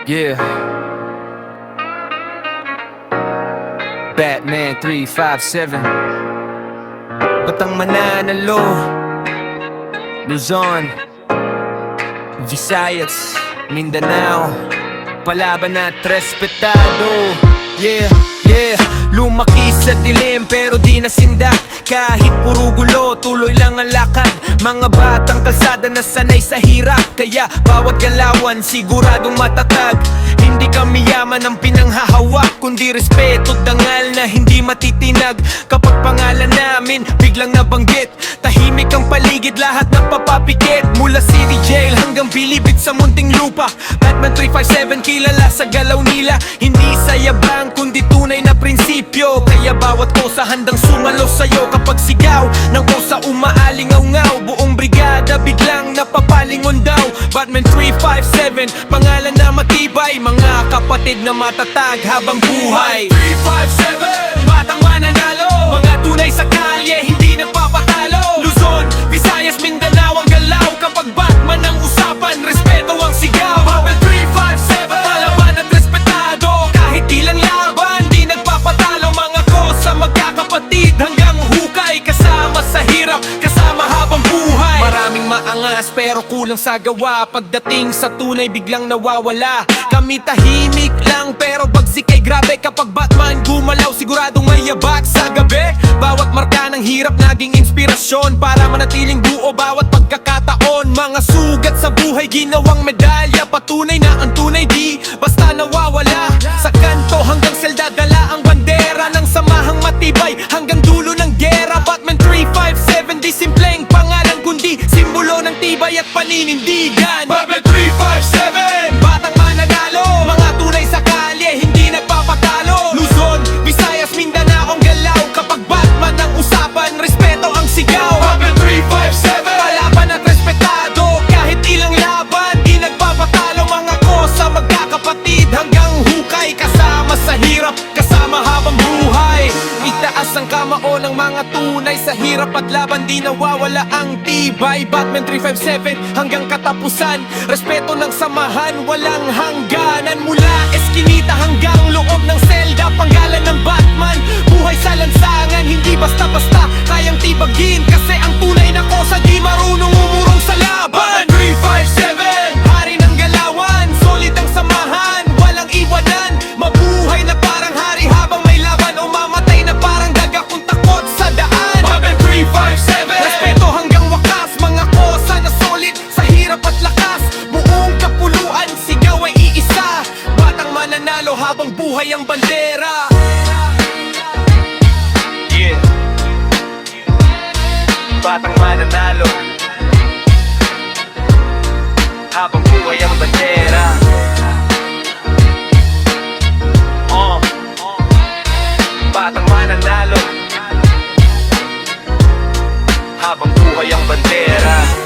Yeah. Batman 357. Batang Mananalo, Luzon, Visayas, Mindanao, palaban at respetado. Yeah, yeah. Lumaki sa dilim pero di nasindak. Kahit puro gulo, tuloy lang ang lakad. Mga batang kalsada na sanay sa hirap, kaya bawat galawan siguradong matatag. Hindi kami yaman ang pinanghahawak, kundi respeto, dangal na hindi matitinag. Kapag pangalan namin biglang nabanggit, tahimik ang paligid, lahat napapapikit. Mula city jail hanggang bilibid sa munting lupa, Batman 357 kilala sa galaw nila. Hindi sa yabang kundi tunay na prinsipyo, kaya bawat kosa handang sumalo sa'yo. Kapag sigaw ng kosa umaalingaw-ngaw, buong brigada biglang napapalingon daw. Batman 357, pangalan na matibay, mga kapatid na matatag habang buhay. 357, batang mananalo, mga tunay sa kalye, hindi nagpapatalo. Luzon, Visayas, Mindanao ang galaw. Kapag Batman ang usapan, respeto ang sigaw. Batman 357, palaban at respetado, kahit ilang laban, di nagpapatalo. Mga kosa magkakapatid hanggang hukay, kasama sa hirap, kasama habang buhay. Maraming maangas pero kulang sa gawa, pagdating sa tunay biglang nawawala. Kami tahimik lang pero bagsik ay grabe. Kapag Batman gumalaw siguradong may yabak sa gabi. Bawat marka ng hirap naging inspirasyon para manatiling buo bawat pagkakataon. Mga sugat sa buhay ginawang medalya, patunay na ang tunay di basta nawawala. Sa kanto hanggang selda dala ang bandera ng samahang matibay hanggang dulo ng gera. Batman 357 di simpleng pangalan kundi simbolo ng tibay at paninindigan. Batman 357, batang mananalo, mga tunay sa kalye, hindi nagpapatalo. Luzon, Visayas, Mindanao ang galaw. Kapag Batman ang usapan, respeto ang sigaw. Batman 357, palaban at respetado, kahit ilang laban, di nagpapatalo. Mga kosa magkakapatid hanggang hukay, kasama sa hirap, kasama habang buhay. Itaas ang kamao ng mga tunay sa hirap at laban, di nawawala ang tibay. Batman 357 hanggang katapusan, respeto ng samahan, walang hangganan. Mula eskinita hanggang loob ng selda, panggalan ng Batman, buhay sa lansangan, hindi basta-basta kayang tibagin. Kasi ang tunay na kosa di marunong umurong sa laban. 357, hari ng galawan, solid ang samahan, walang iwanan. Mabuhay na parang hari habang may laban, o mamatay na parang daga kung takot sa daan. Batman 357, respeto hanggang wakas, mga kosa na solid sa hirap at lakas. Buong kapuluan, sigaw ay iisa, batang mananalo habang buhay ang bandera. Yeah, batang mananalo habang buhay ang bandera. Batang mananalo habang buhay ang bandera.